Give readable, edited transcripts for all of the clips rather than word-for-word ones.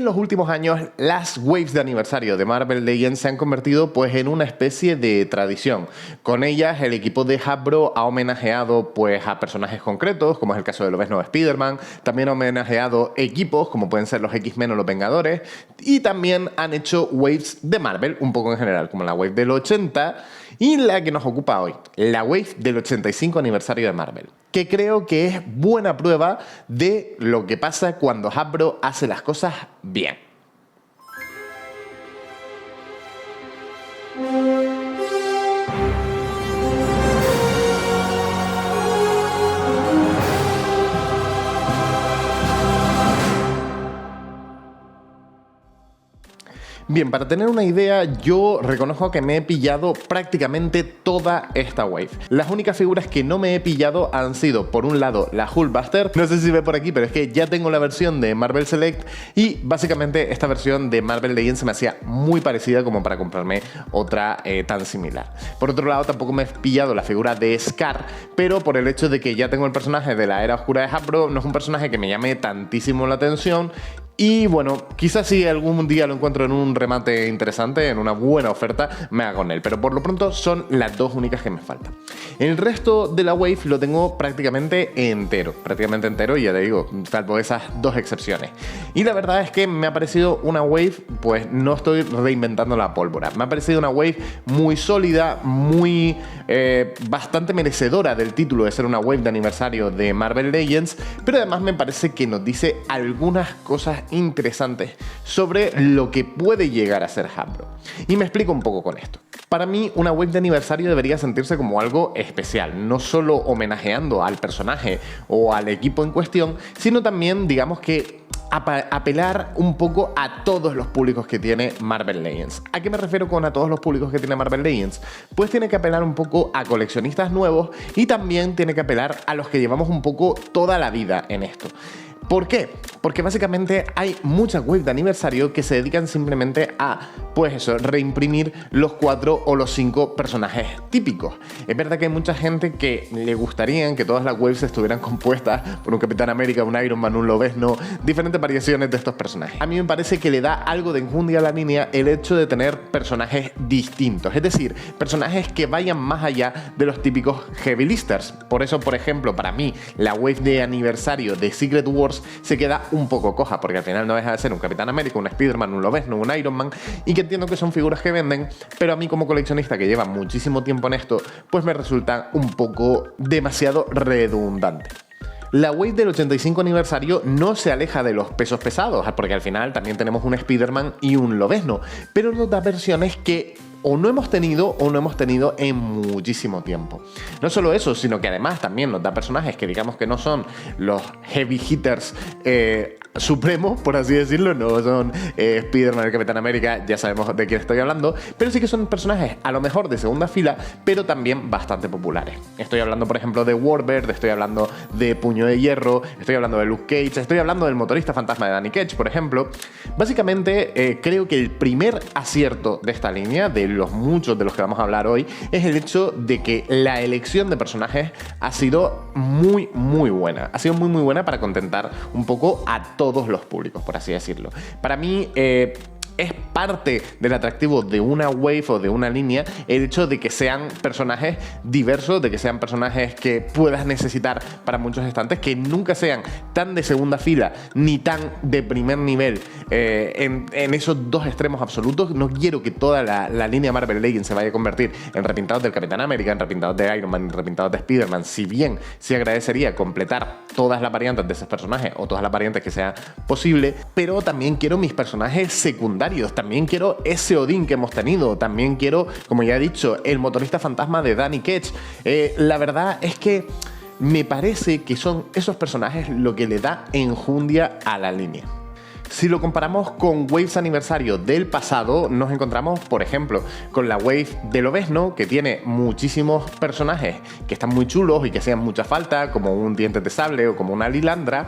En los últimos años, las waves de aniversario de Marvel Legends se han convertido pues en una especie de tradición. Con ellas, el equipo de Hasbro ha homenajeado pues a personajes concretos, como es el caso de Lobezno de Spider-Man, también ha homenajeado equipos, como pueden ser los X-Men o los Vengadores, y también han hecho waves de Marvel, un poco en general, como la wave del 80 y la que nos ocupa hoy, la wave del 85 aniversario de Marvel, que creo que es buena prueba de lo que pasa cuando Hasbro hace las cosas bien. Bien, para tener una idea, yo reconozco que me he pillado prácticamente toda esta wave. Las únicas figuras que no me he pillado han sido, por un lado, la Hulkbuster. No sé si ve por aquí, pero es que ya tengo la versión de Marvel Select y básicamente esta versión de Marvel Legends se me hacía muy parecida como para comprarme otra tan similar. Por otro lado, tampoco me he pillado la figura de Scar, pero por el hecho de que ya tengo el personaje de la Era Oscura de Hasbro, no es un personaje que me llame tantísimo la atención. Y bueno, quizás si algún día lo encuentro en un remate interesante, en una buena oferta, me hago con él. Pero por lo pronto son las dos únicas que me faltan. El resto de la wave lo tengo prácticamente entero, y ya te digo, salvo esas dos excepciones. Y la verdad es que me ha parecido una wave, pues no estoy reinventando la pólvora. Me ha parecido una wave muy sólida, muy bastante merecedora del título de ser una wave de aniversario de Marvel Legends, pero además me parece que nos dice algunas cosas interesantes sobre lo que puede llegar a ser Hasbro. Y me explico un poco con esto. Para mí, una wave de aniversario debería sentirse como algo especial, no solo homenajeando al personaje o al equipo en cuestión, sino también, digamos que apelar un poco a todos los públicos que tiene Marvel Legends. ¿A qué me refiero con a todos los públicos que tiene Marvel Legends? Pues tiene que apelar un poco a coleccionistas nuevos y también tiene que apelar a los que llevamos un poco toda la vida en esto. ¿Por qué? Porque básicamente hay muchas waves de aniversario que se dedican simplemente a, pues eso, reimprimir los 4 o los 5 personajes típicos. Es verdad que hay mucha gente que le gustaría que todas las waves estuvieran compuestas por un Capitán América, un Iron Man, un Lobezno, diferentes variaciones de estos personajes. A mí me parece que le da algo de enjundia a la línea el hecho de tener personajes distintos, es decir, personajes que vayan más allá de los típicos heavy listers. Por eso, por ejemplo, para mí, la wave de aniversario de Secret Wars se queda un poco coja, porque al final no deja de ser un Capitán América, un Spider-Man, un Lobezno, un Iron Man, y que entiendo que son figuras que venden, pero a mí como coleccionista que lleva muchísimo tiempo en esto, pues me resulta un poco demasiado redundante. La wave del 85 aniversario no se aleja de los pesos pesados, porque al final también tenemos un Spider-Man y un Lobezno, pero nos da versiones que o no hemos tenido en muchísimo tiempo. No solo eso, sino que además también nos da personajes que digamos que no son los heavy hitters supremos, por así decirlo, no son Spider-Man, el Capitán América, ya sabemos de quién estoy hablando, pero sí que son personajes a lo mejor de segunda fila, pero también bastante populares. Estoy hablando, por ejemplo, de Warbird, estoy hablando de Puño de Hierro, estoy hablando de Luke Cage, estoy hablando del motorista fantasma de Danny Ketch, por ejemplo. Básicamente, creo que el primer acierto de esta línea, de los muchos de los que vamos a hablar hoy, es el hecho de que la elección de personajes ha sido muy buena. Ha sido muy buena para contentar un poco a todos los públicos, por así decirlo. Para mí, es parte del atractivo de una wave o de una línea el hecho de que sean personajes diversos, de que sean personajes que puedas necesitar para muchos estantes, que nunca sean tan de segunda fila ni tan de primer nivel en esos dos extremos absolutos. No quiero que toda la línea Marvel Legends se vaya a convertir en repintados del Capitán América, en repintados de Iron Man, en repintados de Spider-Man, si bien sí agradecería completar todas las variantes de esos personajes o todas las variantes que sea posible, pero también quiero mis personajes secundarios. También quiero ese Odín que hemos tenido. También quiero, como ya he dicho, el motorista fantasma de Danny Ketch. La verdad es que me parece que son esos personajes lo que le da enjundia a la línea. Si lo comparamos con waves aniversario del pasado, nos encontramos, por ejemplo, con la wave de Lobezno, que tiene muchísimos personajes que están muy chulos y que hacían mucha falta, como un Dientes de Sable o como una Lilandra.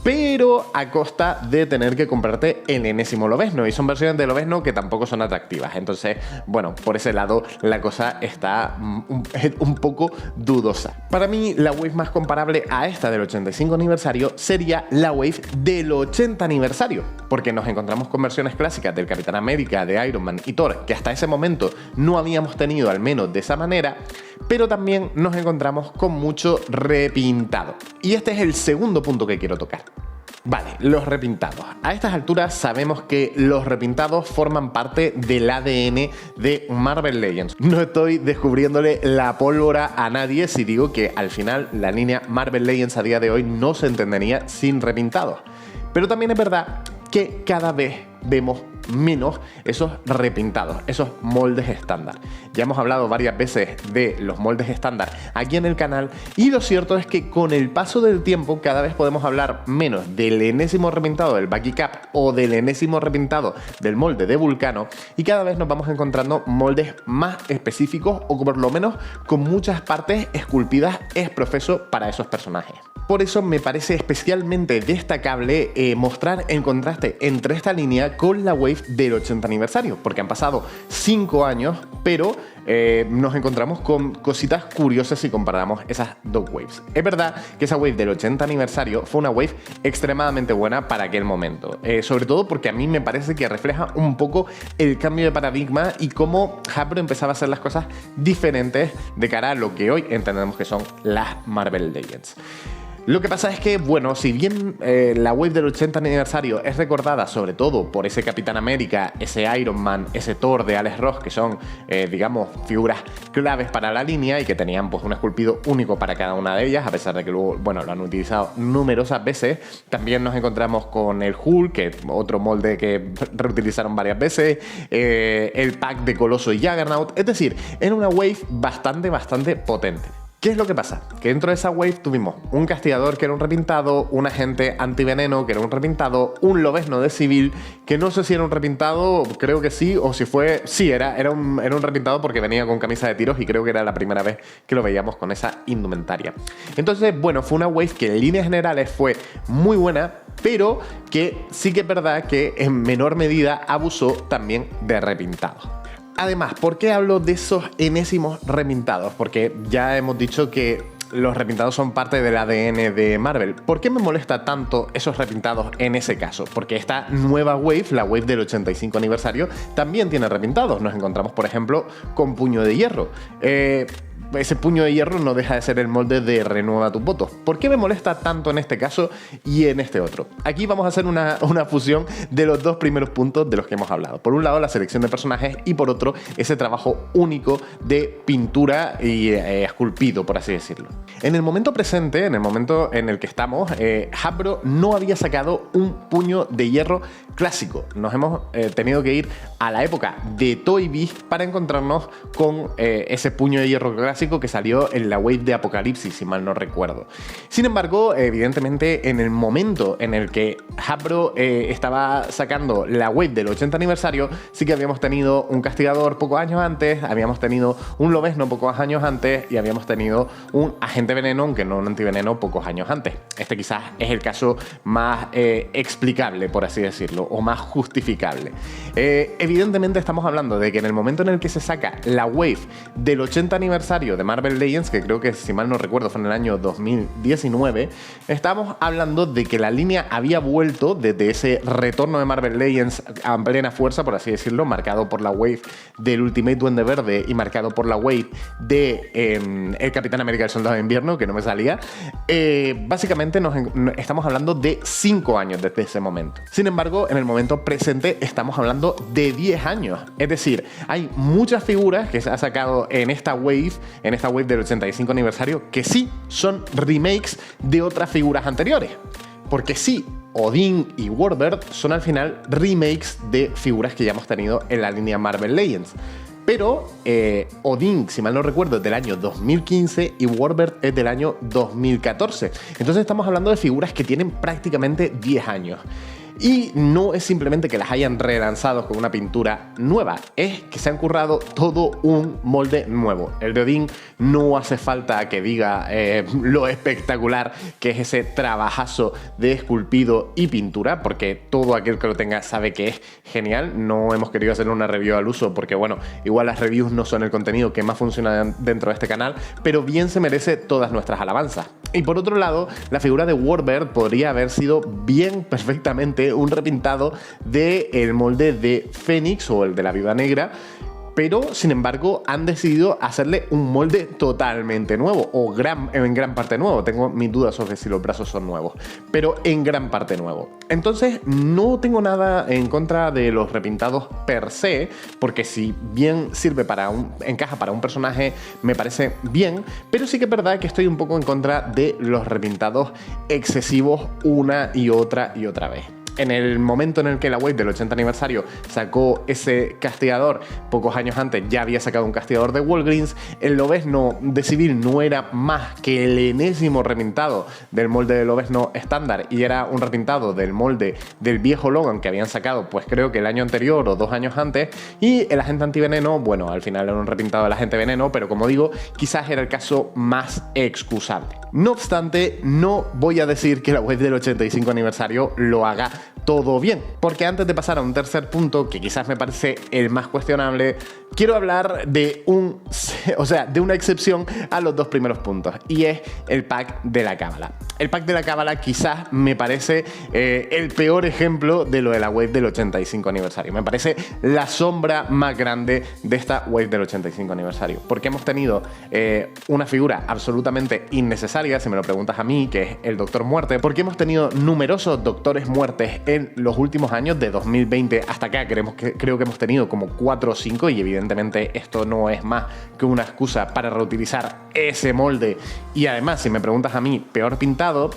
pero a costa de tener que comprarte el enésimo Lobezno, y son versiones de Lobezno que tampoco son atractivas. Entonces, bueno, por ese lado la cosa está un poco dudosa. Para mí, la wave más comparable a esta del 85 aniversario sería la wave del 80 aniversario, porque nos encontramos con versiones clásicas del Capitán América, de Iron Man y Thor, que hasta ese momento no habíamos tenido, al menos de esa manera, pero también nos encontramos con mucho repintado. Y este es el segundo punto que quiero tocar. Vale, los repintados. A estas alturas sabemos que los repintados forman parte del ADN de Marvel Legends. No estoy descubriéndole la pólvora a nadie si digo que al final la línea Marvel Legends a día de hoy no se entendería sin repintados. Pero también es verdad que cada vez vemos menos esos repintados, esos moldes estándar. Ya hemos hablado varias veces de los moldes estándar aquí en el canal, y lo cierto es que con el paso del tiempo cada vez podemos hablar menos del enésimo repintado del Bucky Cap o del enésimo repintado del molde de Vulcano, y cada vez nos vamos encontrando moldes más específicos, o por lo menos con muchas partes esculpidas ex profeso para esos personajes. Por eso me parece especialmente destacable mostrar el contraste entre esta línea con la wave del 80 aniversario, porque han pasado 5 años, pero nos encontramos con cositas curiosas si comparamos esas dos waves. Es verdad que esa wave del 80 aniversario fue una wave extremadamente buena para aquel momento, sobre todo porque a mí me parece que refleja un poco el cambio de paradigma y cómo Hasbro empezaba a hacer las cosas diferentes de cara a lo que hoy entendemos que son las Marvel Legends. Lo que pasa es que, bueno, si bien la wave del 80 aniversario es recordada sobre todo por ese Capitán América, ese Iron Man, ese Thor de Alex Ross, que son, digamos, figuras claves para la línea y que tenían pues un esculpido único para cada una de ellas, a pesar de que luego, bueno, lo han utilizado numerosas veces. También nos encontramos con el Hulk, que es otro molde que reutilizaron varias veces, el pack de Coloso y Juggernaut, es decir, era una wave bastante potente. ¿Qué es lo que pasa? Que dentro de esa wave tuvimos un castigador que era un repintado, un agente antiveneno que era un repintado, un Lobezno de civil, que no sé si era un repintado, creo que sí, o si fue... Sí, era un repintado porque venía con camisa de tiros y creo que era la primera vez que lo veíamos con esa indumentaria. Entonces, bueno, fue una wave que en líneas generales fue muy buena, pero que sí que es verdad que en menor medida abusó también de repintados. Además, ¿por qué hablo de esos enésimos repintados? Porque ya hemos dicho que los repintados son parte del ADN de Marvel. ¿Por qué me molesta tanto esos repintados en ese caso? Porque esta nueva wave, la wave del 85 aniversario, también tiene repintados. Nos encontramos, por ejemplo, con Puño de Hierro. Ese Puño de Hierro no deja de ser el molde de Renueva tus votos. ¿Por qué me molesta tanto en este caso y en este otro? Aquí vamos a hacer una fusión de los dos primeros puntos de los que hemos hablado. Por un lado, la selección de personajes, y por otro, ese trabajo único de pintura y esculpido, por así decirlo. En el momento presente, en el momento en el que estamos, Hasbro no había sacado un Puño de Hierro clásico. Nos hemos tenido que ir a la época de Toy Biz para encontrarnos con ese Puño de Hierro clásico que salió en la wave de Apocalipsis, si mal no recuerdo. Sin embargo, evidentemente, en el momento en el que Hasbro estaba sacando la wave del 80 aniversario, sí que habíamos tenido un castigador pocos años antes, habíamos tenido un Lobezno pocos años antes y habíamos tenido un agente veneno, aunque no un antiveneno, pocos años antes. Este quizás es el caso más explicable, por así decirlo, o más justificable. Evidentemente estamos hablando de que en el momento en el que se saca la wave del 80 aniversario de Marvel Legends, que creo que, si mal no recuerdo, fue en el año 2019, estamos hablando de que la línea había vuelto desde ese retorno de Marvel Legends a plena fuerza, por así decirlo, marcado por la wave del Ultimate Duende Verde y marcado por la wave de el Capitán América el Soldado de Invierno, que no me salía. Básicamente estamos hablando de 5 años desde ese momento. Sin embargo, en el momento presente estamos hablando de 10 años. Es decir, hay muchas figuras que se ha sacado en esta wave del 85 aniversario, que sí son remakes de otras figuras anteriores. Porque sí, Odín y Warbird son al final remakes de figuras que ya hemos tenido en la línea Marvel Legends. Pero Odín, si mal no recuerdo, es del año 2015 y Warbird es del año 2014. Entonces estamos hablando de figuras que tienen prácticamente 10 años. Y no es simplemente que las hayan relanzado con una pintura nueva, es que se han currado todo un molde nuevo. El de Odín no hace falta que diga lo espectacular que es ese trabajazo de esculpido y pintura, porque todo aquel que lo tenga sabe que es genial. No hemos querido hacer una review al uso porque, bueno, igual las reviews no son el contenido que más funciona dentro de este canal, pero bien se merece todas nuestras alabanzas. Y por otro lado, la figura de Warbird podría haber sido bien perfectamente un repintado del molde de Fénix o el de la Viuda Negra, pero sin embargo han decidido hacerle un molde totalmente nuevo, o en gran parte nuevo. Tengo mis dudas sobre si los brazos son nuevos, pero en gran parte nuevo. Entonces no tengo nada en contra de los repintados per se, porque si bien sirve encaja para un personaje, me parece bien, pero sí que es verdad que estoy un poco en contra de los repintados excesivos una y otra vez. En el momento en el que la wave del 80 aniversario sacó ese castigador, pocos años antes ya había sacado un castigador de Walgreens. El Lobezno de Civil no era más que el enésimo repintado del molde de Lobezno estándar, y era un repintado del molde del viejo Logan que habían sacado, pues creo que el año anterior o 2 años antes. Y el agente antiveneno, bueno, al final era un repintado del agente veneno, pero como digo, quizás era el caso más excusable. No obstante, no voy a decir que la wave del 85 aniversario lo haga todo bien, porque antes de pasar a un tercer punto, que quizás me parece el más cuestionable, quiero hablar de una excepción a los 2 primeros puntos, y es el pack de la Cábala. El pack de la Cábala quizás me parece el peor ejemplo de lo de la wave del 85 aniversario. Me parece la sombra más grande de esta wave del 85 aniversario, porque hemos tenido una figura absolutamente innecesaria, si me lo preguntas a mí, que es el Doctor Muerte, porque hemos tenido numerosos Doctores Muertes en los últimos años, de 2020 hasta acá. Creo que hemos tenido como 4 o 5, y evidentemente esto no es más que una excusa para reutilizar ese molde. Y además, si me preguntas a mí, peor pintado,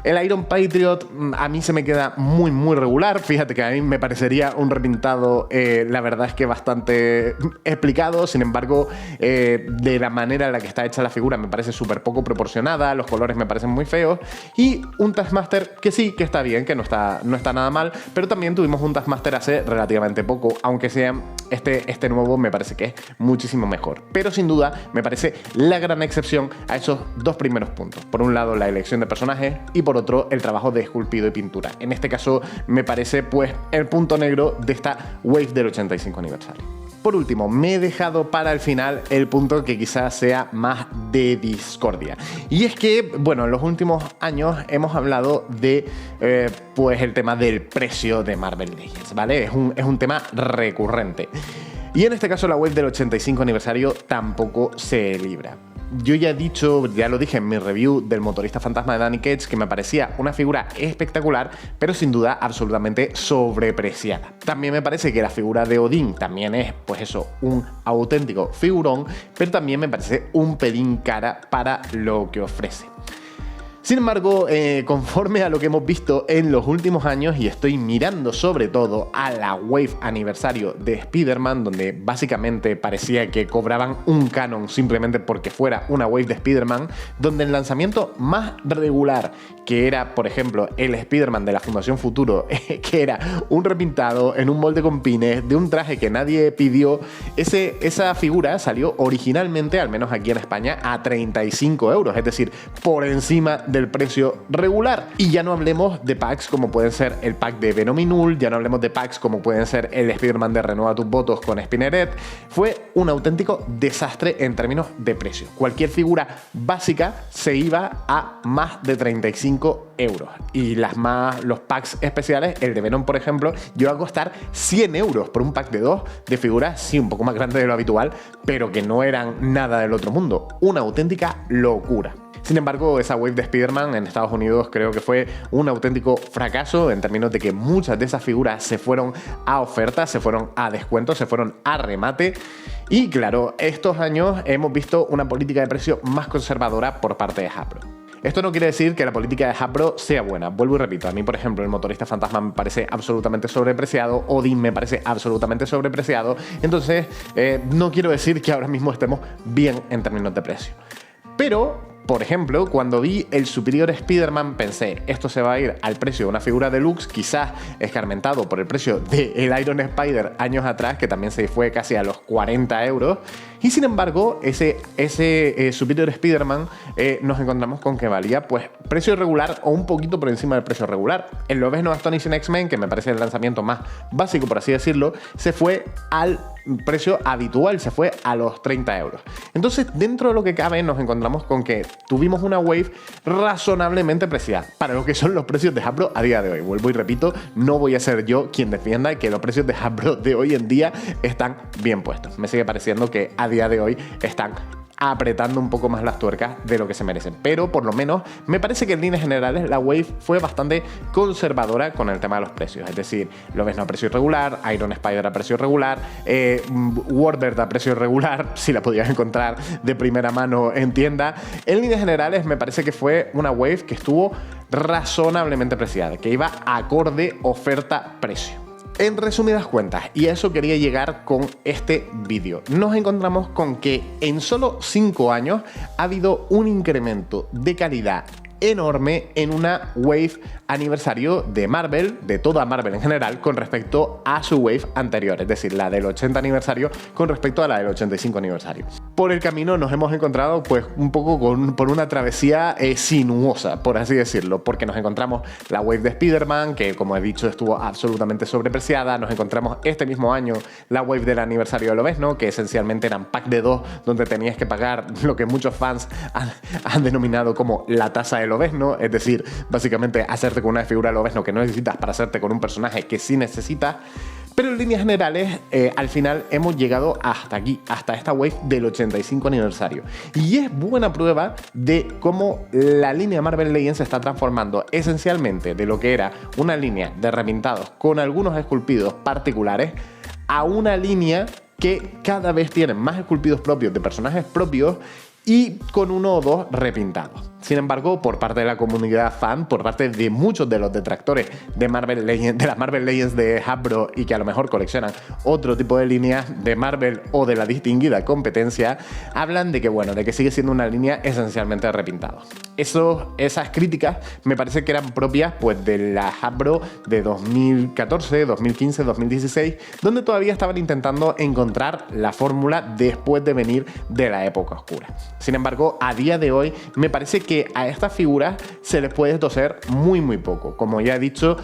el Iron Patriot a mí se me queda muy regular. Fíjate que a mí me parecería un repintado, la verdad es que bastante explicado. Sin embargo, de la manera en la que está hecha la figura me parece súper poco proporcionada, los colores me parecen muy feos. Y un Taskmaster que sí, que está bien, que no está nada mal, pero también tuvimos un Taskmaster hace relativamente poco, aunque sea este nuevo me parece que es muchísimo mejor. Pero sin duda me parece la gran excepción a esos 2 primeros puntos. Por un lado, la elección de personajes, y por otro, el trabajo de esculpido y pintura. En este caso me parece pues el punto negro de esta wave del 85 aniversario. Por último, me he dejado para el final el punto que quizás sea más de discordia. Y es que, bueno, en los últimos años hemos hablado de pues el tema del precio de Marvel Legends, ¿vale? Es un tema recurrente. Y en este caso la wave del 85 aniversario tampoco se libra. Yo ya lo dije en mi review del motorista fantasma de Danny Cage, que me parecía una figura espectacular, pero sin duda absolutamente sobrepreciada. También me parece que la figura de Odín también es, pues eso, un auténtico figurón, pero también me parece un pelín cara para lo que ofrece. Sin embargo, conforme a lo que hemos visto en los últimos años, y estoy mirando sobre todo a la wave aniversario de Spider-Man, donde básicamente parecía que cobraban un canon simplemente porque fuera una wave de Spider-Man, donde el lanzamiento más regular, que era, por ejemplo, el Spider-Man de la Fundación Futuro, que era un repintado en un molde con pines de un traje que nadie pidió, esa figura salió originalmente, al menos aquí en España, a 35 euros, es decir, por encima del precio regular. Y ya no hablemos de packs como pueden ser el pack de Venom y Null, ya no hablemos de packs como pueden ser el Spider-Man de Renueva tus votos con Spinneret. Fue un auténtico desastre en términos de precio. Cualquier figura básica se iba a más de 35 euros. Y los packs especiales, el de Venom, por ejemplo, llegó a costar 100 euros por un pack de 2 de figuras, sí, un poco más grandes de lo habitual, pero que no eran nada del otro mundo. Una auténtica locura. Sin embargo, esa wave de Spider-Man en Estados Unidos creo que fue un auténtico fracaso, en términos de que muchas de esas figuras se fueron a ofertas, se fueron a descuentos, se fueron a remate. Y claro, estos años hemos visto una política de precio más conservadora por parte de Hasbro. Esto no quiere decir que la política de Hasbro sea buena. Vuelvo y repito, a mí, por ejemplo, el motorista fantasma me parece absolutamente sobrepreciado, Odín me parece absolutamente sobrepreciado, entonces no quiero decir que ahora mismo estemos bien en términos de precio. Pero Por ejemplo, cuando vi el Superior Spider-Man pensé, esto se va a ir al precio de una figura deluxe, quizás escarmentado por el precio del Iron Spider años atrás, que también se fue casi a los 40 euros. Y sin embargo, ese Superior Spider-Man nos encontramos con que valía pues precio regular o un poquito por encima del precio regular. El Lobezno Astonishing X-Men, que me parece el lanzamiento más básico, por así decirlo, se fue al precio habitual, se fue a los 30 euros. Entonces, dentro de lo que cabe, nos encontramos con que tuvimos una wave razonablemente preciada para lo que son los precios de Hasbro a día de hoy. Vuelvo y repito, no voy a ser yo quien defienda que los precios de Hasbro de hoy en día están bien puestos. Me sigue pareciendo que a día de hoy están apretando un poco más las tuercas de lo que se merecen, pero por lo menos me parece que en líneas generales la wave fue bastante conservadora con el tema de los precios, es decir, Lobezno a precio irregular, Iron Spider a precio irregular, Warbird a precio irregular, si la podías encontrar de primera mano en tienda. En líneas generales me parece que fue una wave que estuvo razonablemente preciada, que iba acorde oferta-precio. En resumidas cuentas, y a eso quería llegar con este vídeo, nos encontramos con que en solo 5 años ha habido un incremento de calidad enorme en una wave aniversario de Marvel, de toda Marvel en general, con respecto a su wave anterior, es decir, la del 80 aniversario con respecto a la del 85 aniversario. Por el camino nos hemos encontrado pues un poco por una travesía sinuosa, por así decirlo, porque nos encontramos la wave de Spider-Man, que como he dicho estuvo absolutamente sobrepreciada, nos encontramos este mismo año la wave del aniversario de Lobezno, que esencialmente eran pack de 2, donde tenías que pagar lo que muchos fans han denominado como la tasa de Lobezno, es decir, básicamente hacerte con una figura de Lobezno que no necesitas para hacerte con un personaje que sí necesitas. Pero en líneas generales, al final hemos llegado hasta aquí, hasta esta wave del 85 aniversario. Y es buena prueba de cómo la línea Marvel Legends se está transformando esencialmente de lo que era una línea de repintados con algunos esculpidos particulares a una línea que cada vez tienen más esculpidos propios de personajes propios y con uno o dos repintados. Sin embargo, por parte de la comunidad fan, por parte de muchos de los detractores de Marvel Legends, de las Marvel Legends de Hasbro y que a lo mejor coleccionan otro tipo de líneas de Marvel o de la distinguida competencia, hablan de que, bueno, de que sigue siendo una línea esencialmente de repintados. Esas críticas me parece que eran propias pues de la Hasbro de 2014, 2015, 2016, donde todavía estaban intentando encontrar la fórmula después de venir de la época oscura. Sin embargo, a día de hoy me parece que a estas figuras se les puede toser muy poco. Como ya he dicho,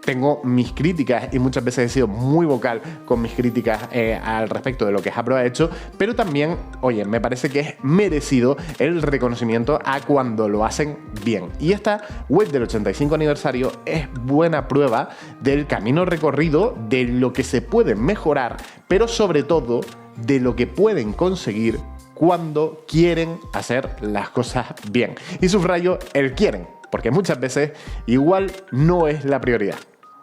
tengo mis críticas y muchas veces he sido muy vocal con mis críticas al respecto de lo que Hasbro ha hecho, pero también, oye, me parece que es merecido el reconocimiento a cuando lo hacen bien. Y esta wave del 85 aniversario es buena prueba del camino recorrido, de lo que se puede mejorar, pero sobre todo de lo que pueden conseguir cuando quieren hacer las cosas bien. Y subrayo el quieren, porque muchas veces igual no es la prioridad.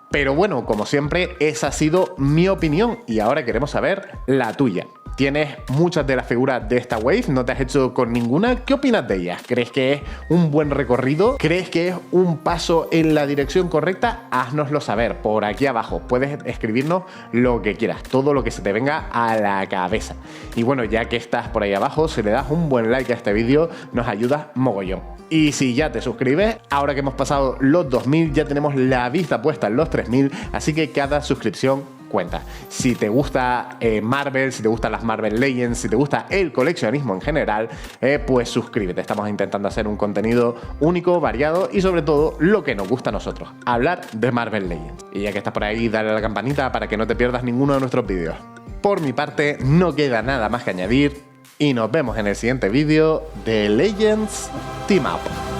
Pero bueno, como siempre, esa ha sido mi opinión y ahora queremos saber la tuya. Tienes muchas de las figuras de esta wave, no te has hecho con ninguna. ¿Qué opinas de ellas? ¿Crees que es un buen recorrido? ¿Crees que es un paso en la dirección correcta? Háznoslo saber por aquí abajo. Puedes escribirnos lo que quieras, todo lo que se te venga a la cabeza. Y bueno, ya que estás por ahí abajo, si le das un buen like a este vídeo, nos ayudas mogollón. Y si ya te suscribes, ahora que hemos pasado los 2000, ya tenemos la vista puesta en los 3000, así que cada suscripción cuenta. Si te gusta Marvel, si te gustan las Marvel Legends, si te gusta el coleccionismo en general, pues suscríbete. Estamos intentando hacer un contenido único, variado y sobre todo lo que nos gusta a nosotros, hablar de Marvel Legends. Y ya que estás por ahí, dale a la campanita para que no te pierdas ninguno de nuestros vídeos. Por mi parte, no queda nada más que añadir y nos vemos en el siguiente vídeo de Legends Team Up.